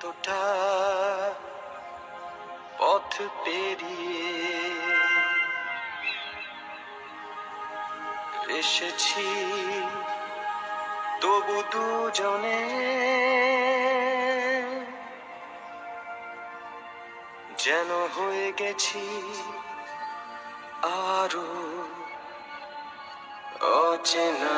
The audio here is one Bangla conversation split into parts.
এতটা পথ পেরিয়ে এসেছি, তবু দুজনে যেন হয়ে গেছি আরো অচেনা।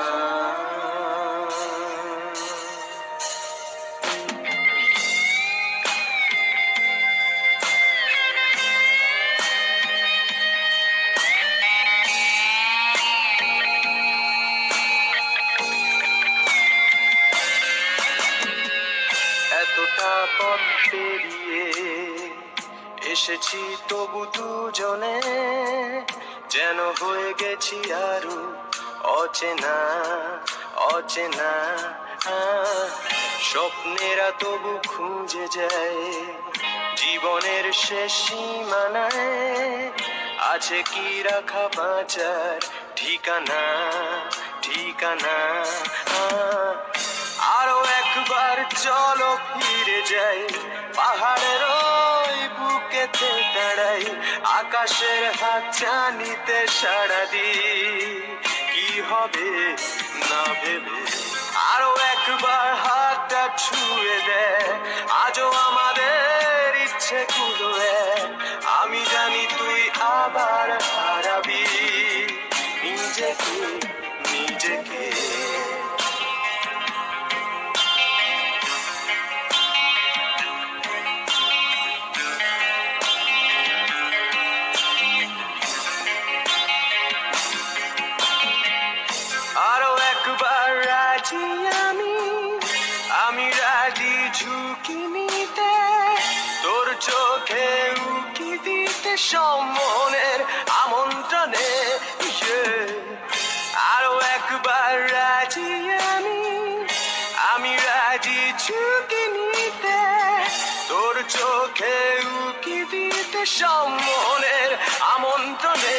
এতটা পথ পেরিয়ে এসেছি, তবু দুজনে যেন হয়ে গেছি আরো অচেনা অচেনা। স্বপ্নেরা তবু খুঁজে যায় জীবনের শেষ সীমানায়, আছে কি রাখা বাঁচার ঠিকানা ঠিকানা। আরো একবার চলো ফিরে যাই, পাহাড়ের ওই বুকেতে দাঁড়াই, আকাশের হাত চানিতে সাড়া দি কি হবে না ভেবে। আরো একবার হাতটা ছুঁয়ে দেয়, আজও আমাদের ইচ্ছে গুলো এক। আমি জানি তুই আবার হারাবি নিজেকে নিজেকে। আরো একবার রাজি আমি রাজি ঝুঁকি নিতে, তোর চোখে উকি দিতে সম্মনের আমন্ত্রণে। আরো একবার রাজি আমি রাজি ঝুঁকি নিতে, তোর চোখে উকি দিতে সম্মনের আমন্ত্রণে।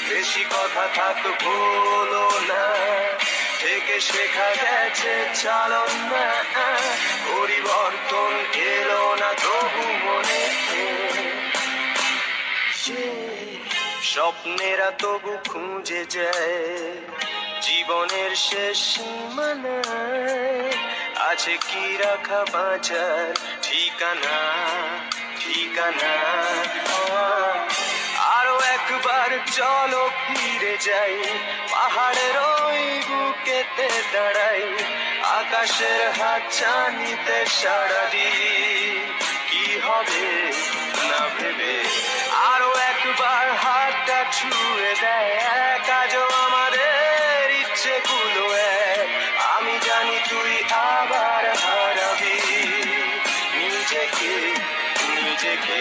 বেশি কথা থাক বলো না, থেকে শেখা গেছে চালন না, পরিবর্তন এলো না তবু মনে। স্বপ্নেরা তবু খুঁজে যায় জীবনের শেষ সীমানায়, আছে কি রাখা বাঁচার ঠিকানা ঠিকানা। আরো একবার চলো ফিরে যাই, পাহাড়ের ওই বুকেতে দাঁড়াই, আকাশের হাত চানিতে সাড়া দি কি হবে না ভেবে। আরো একবার হাতটা ছুঁয়ে দেয়, আজও আমাদের ইচ্ছে গুলো এক। আমি জানি তুই আবার হারাবি নিজেকে নিজেকে।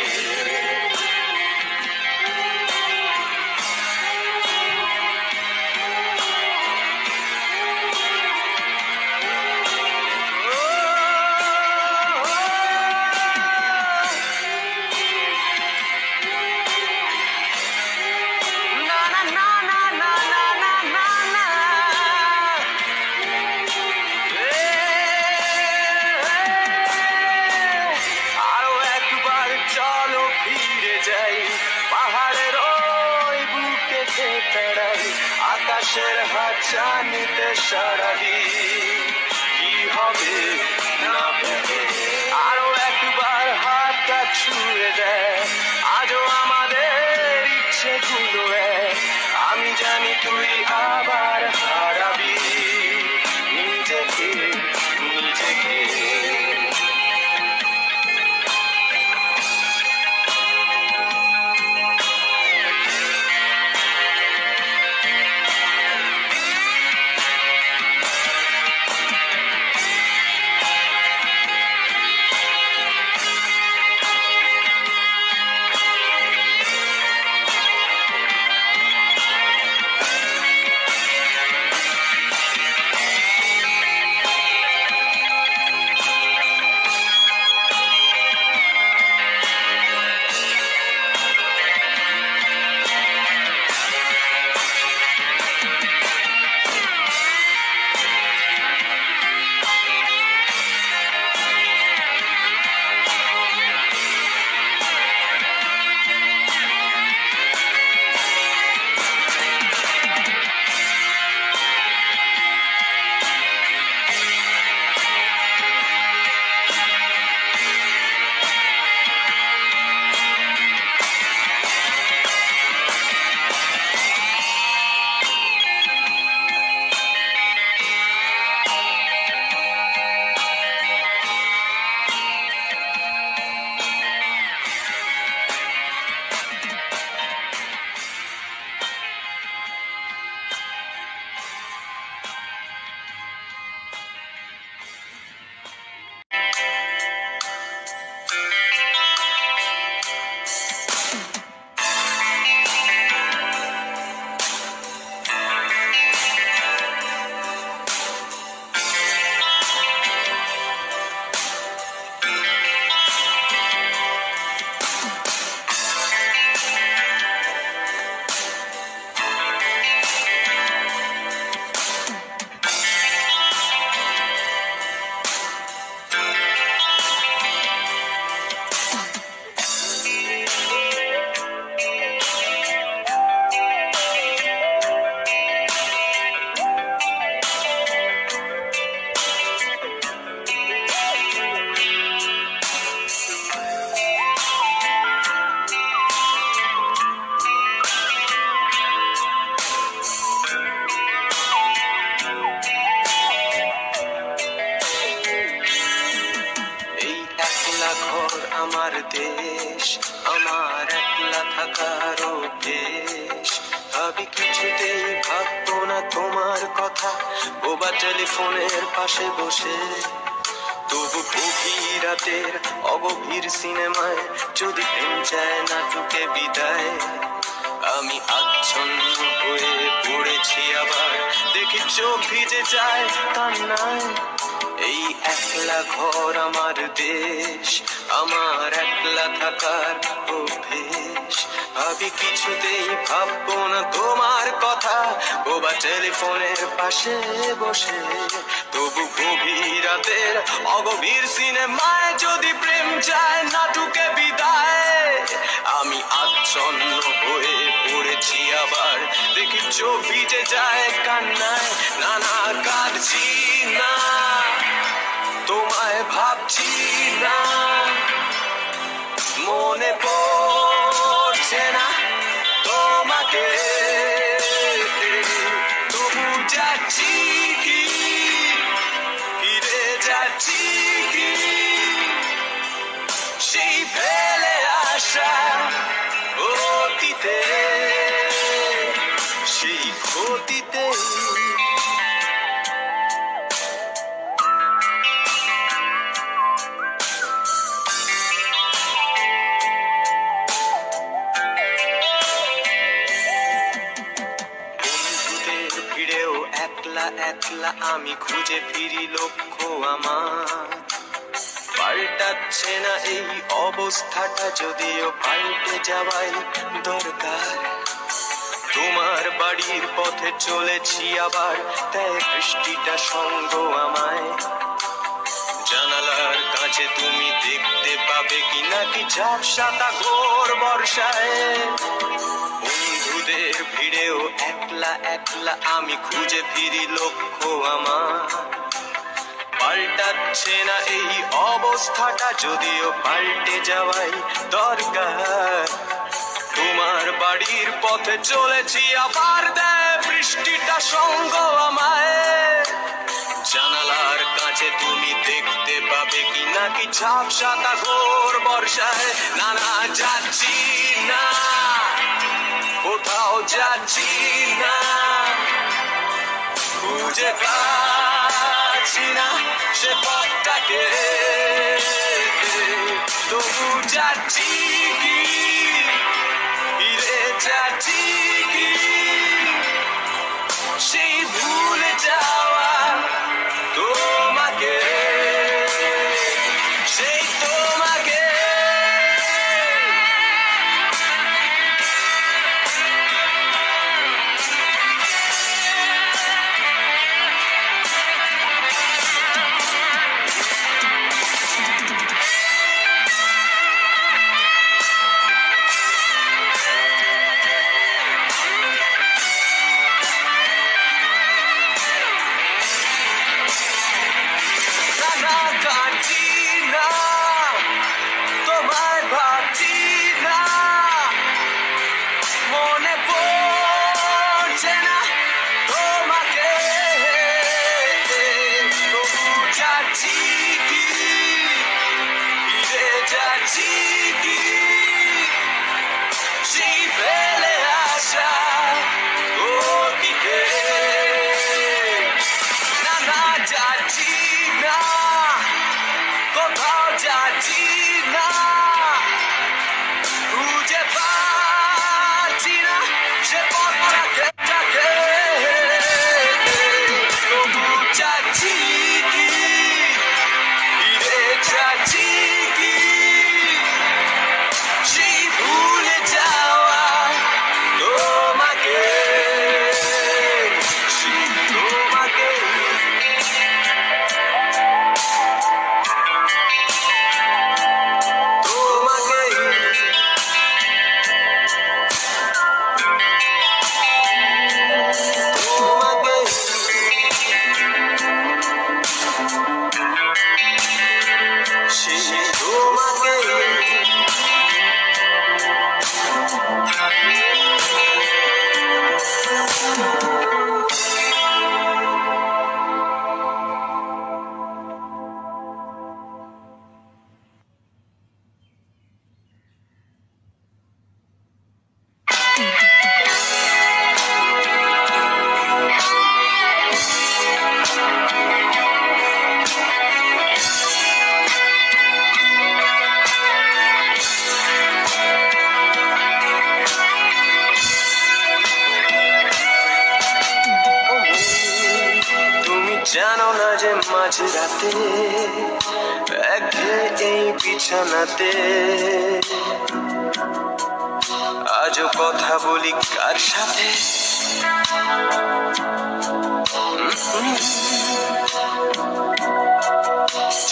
আকাশের হাত চানিতে সাড়া দি কি হবে না ভেবে। আরো একবার হাতটা ছুঁয়ে দেয়, আজও আমাদের ইচ্ছে গুলো এক। আমি জানি তুই আবার হারাবি নিজেকে নিজেকে। কিছুতেই ভাববো না তোমার কথা, বোবা টেলিফোনের পাশে বসে। তবু গভীর রাতের অগভীর সিনেমায় যদি প্রেম চায় নাটকে বিদায়, আমি আচ্ছন্ন হয়ে পড়েছি আবার, দেখি চোখ ভিজে যায় কান্নায়। এই একলা ঘর আমার দেশ, আমার একলা থাকার অভ্যেস। ভাবি কিছুতেই ভাববো না তোমার কথা, বোবা টেলিফোনের পাশে বসে। তবু গভীর রাতের অগভীর সিনেমায় যদি প্রেম চায় নাটকে বিদায়, আমি আচ্ছন্ন হয়ে পড়েছি আবার, দেখি চোখ ভিজে যায় কান্নায়। না না কাঁদছি না, তোমায় ভাবছি না, মনে পড়ছে না তোমাকে। তবু যাচ্ছি কি, ফিরে যাচ্ছি কি সেই ফেলে আসা অতীতে, সেই ক্ষতিতে। একলা একলা আমি খুঁজে ফিরি লক্ষ্য আমার, পাল্টাচ্ছে না এই অবস্থাটা, যদিও পাল্টে যাওয়াই দরকার। তোমার বাড়ির পথে চলেছি আবার, তাই বৃষ্টিটা সঙ্গ আমায়। জানালার কাছে তুমি দেখতে পাবে কি নাকি ঝাপসাটা ঘোর বর্ষায়। বন্ধুদের ভিড়েও একলা একলা আমি খুঁজে ফিরি লক্ষ্য আমার, পাল্টাচ্ছে না এই অবস্থাটা, যদিও পাল্টে যাওয়াই দরকার। তোমার বাড়ির পথে চলেছি আবার, দেয় বৃষ্টিটা সঙ্গ আমায়। জানালার কাছে তুমি দেখতে পাবে কি নাকি ঝাপসাটা ঘোর বর্ষায়। না না যাচ্ছি না, কোথাও যাচ্ছি না, খুঁজে পাচ্ছি না সে পথটাকে। তবু যাচ্ছি কি, ফিরে যাচ্ছি কি সেই ভুলে যাওয়া তোমাকে, সেই তোমাকে। জানো না যে মাঝরাতে একঘেয়ে এই বিছানাতে আজও কথা বলি কার সাথে?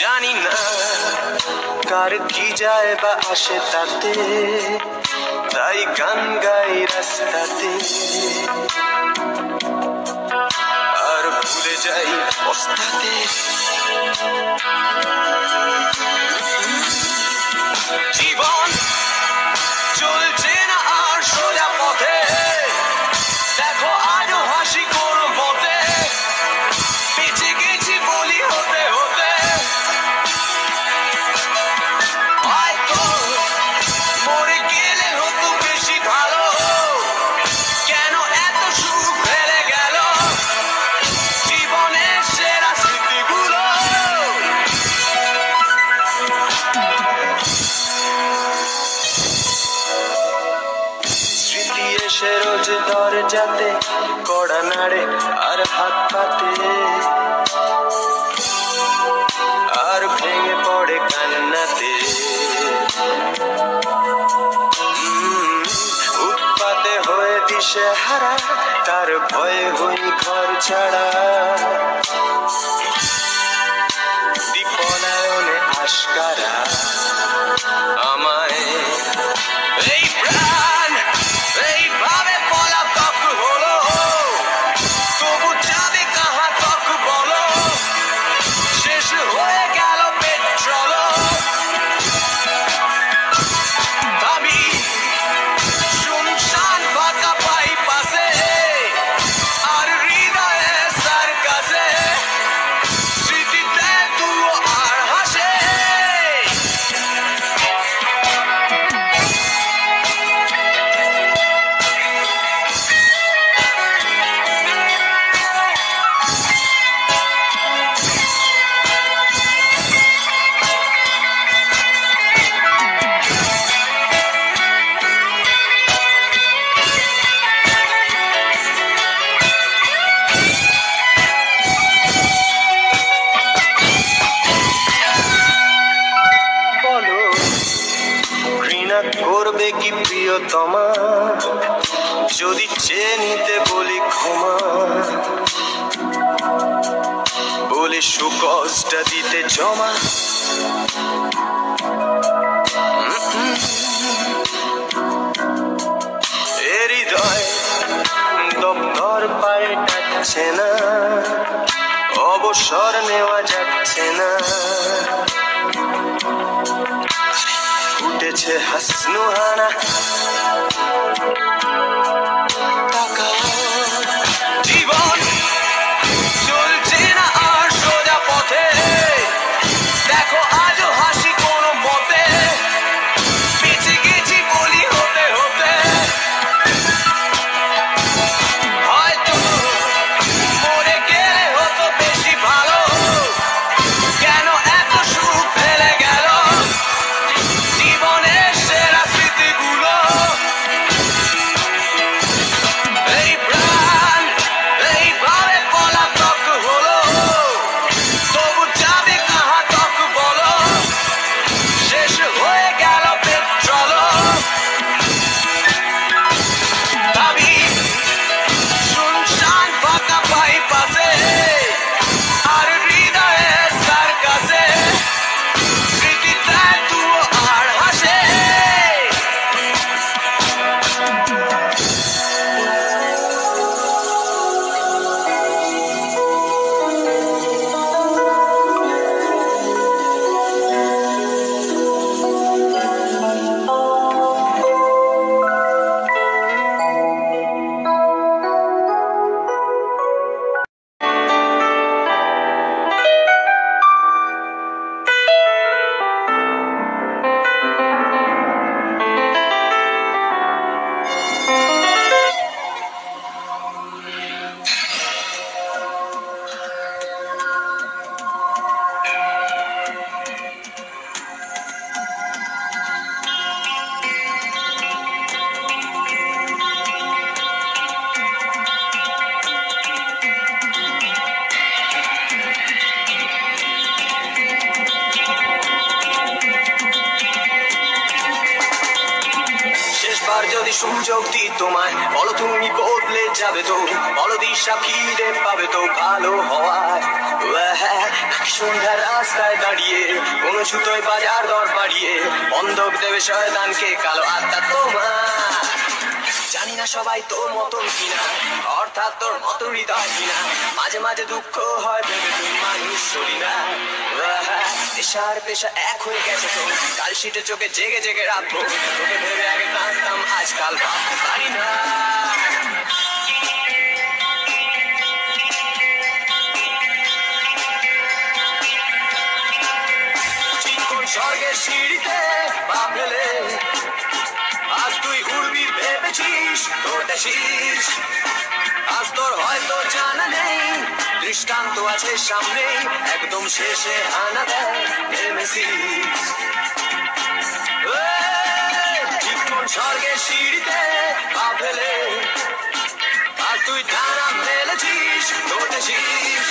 জানি না কার কি যায় বা আসে তাতে, তাই গান গাই রাস্তাতে আর ভুলে যাই পস্তাতে। জীবন চলছে না আর সোজা পথে, দেখো আজও হাসি কোনো মতে, বেঁচে গেছি বলি হতে হতে। হয়তো মরে গেলে হতো বেশি ভালো, কেন এত সুখ ফেলে গেল জীবনের সেরা স্মৃতিগুলো। স্মৃতি এসে রোজ দরজাতে কড়া নাড়ে আর হাত পাতে, আর ভেঙে পড়ে কান্নাতে। উৎপাতে হয়ে দিশে হারা, তার ভয়ে হই ঘর ছাড়া। বিপলায়নে আশকারা আমায় এই প্রাণ এইভাবে পলাতক হলো, তবু যাবে কাহা তক বলো, শেষ হয়ে গেল পেট্রোল। আমি শুনশান ফাঁকা পাই পাশে, আর হৃদয়ে সার কাছে স্মৃতিতে তুও আর হাসে। বলো ঘৃণা করবে কি প্রিয়তমা, যদি চেয়ে নিতে বলি ক্ষমা, বলে সুকষ্টটা দিতে জমা। এ হৃদয় দপ্তর পায়ে ডাকছে না, অবসর নেওয়া যাচ্ছে না। উঠেছে হাসনুহানা জীবন চলছে না আর সোজা পথে, দেখো আজও হাসি কোনো মতে, বেঁচে গেছি বলি হতে হতে। হয়তো মরে গেলে হতো বেশি ভালো, কেন এত সুখ ফেলে গেল জীবনের সেরা স্মৃতিগুলো। যদি সুযোগ দিই তোমায়, বলো তুমি বদলে যাবে তো, বলো দিশা ফিরে পাবে তো ভালো হওয়ায়। সন্ধ্যা রাস্তায় দাঁড়িয়ে কোন ছুতোয় বাজার দর বাড়িয়ে বন্ধক দেবে শয়তানকে কালো আত্মা তোমার। জানি না সবাই তোর মতন কিনা, অর্থাৎ তোর মতো হৃদয় কিনা, মাঝে মাঝে দুঃখ হয় ভেবে তুই মানুষ সরি না। পেশার পেশা এক হয়ে গেছে তো, কাল শীতে চোখে জেগে জেগে রাখবো, তোকে ভেবে আগে কাঁদতাম আজকাল ভাবতে পারি না। স্বর্গের সিঁড়িতে পা ফেলে আজ তুই উড়বি ভেবেছিস তোরটা শীষ, আজ তোর হয়তো জানা নেই দৃষ্টান্ত আছে সামনে, একদম শেষে হানা দেয় নেমেসিস। স্বর্গের সিঁড়িতে পা ফেলে আজ তুই ডানা ফেলেছিস তোরটা শীষ,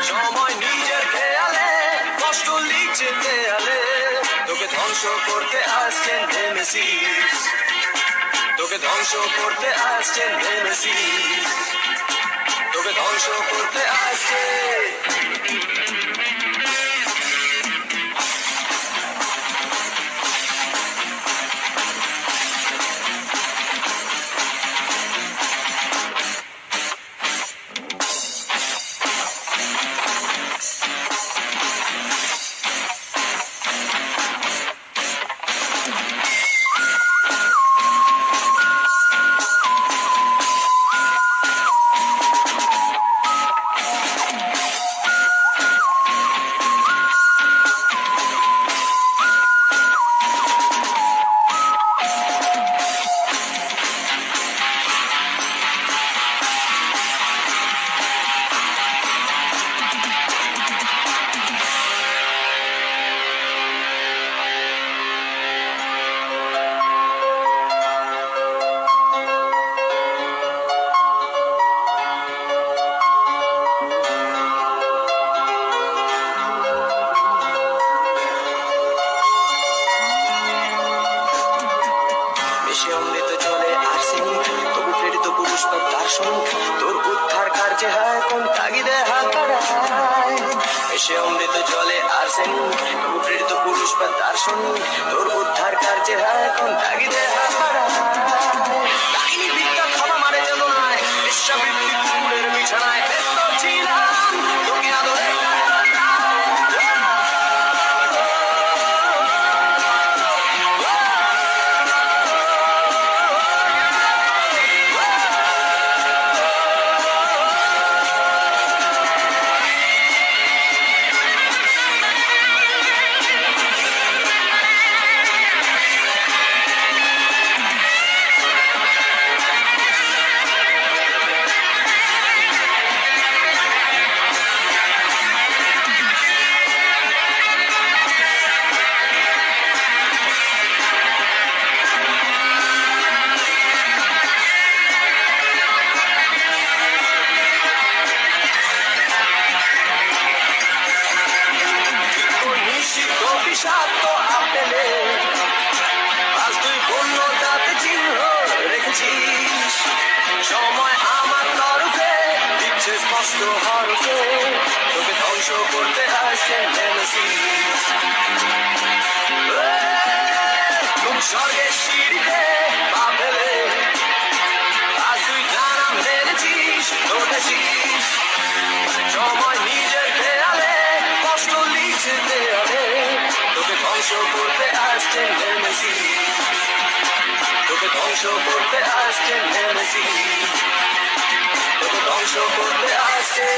সময় নিজের খেয়ালে কষ্ট লিখছে দেয়ালে, তোকে ধ্বংস করতে আসছেন নেমেসিস, তোকে ধ্বংস করতে আসছেন নেমেসিস, তোকে ধ্বংস করতে আসছে। অমৃত চলে আর্সেনিক, তবু প্রেরিত পুরুষ বা দার্শনিক, তোর উদ্ধার কার্যে হয় কোন তাগিদে হাত বাড়ায়। এসে অমৃত চলে আর্সেনিক, তবু প্রেরিত পুরুষ বা দার্শনিক, তোর উদ্ধার কার্যে হয় কোন তাগিদে হাত বাড়ায়। কাহিনী বিদ্যা ক্ষমা মানে যেন নয়, বেশ্যাবৃত্তি কুকুরের বিছানায় ব্যস্ত ছিলাম তোকে আদরে। বিষাক্ত আপেলে আজ তুই পূর্ণতাতে চিহ্ন রেখেছিস, সময় আমার তরফে দিচ্ছে স্পষ্ট হরফে, তোকে ধ্বংস করতে আসছে নেমেসিস। স্বর্গের সিঁড়িতে পা ফেলে আজ তুই ডানা মেলেছিস তোরটা শীষ, সময় নিজের খেয়ালে কষ্ট লিখছে দেয়ালে, তোকে ধ্বংস করতে আসছেন নেমেসিস, তোকে ধ্বংস করতে আসছেন নেমেসিস, তোকে ধ্বংস করতে আসছে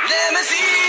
নেমেসিস।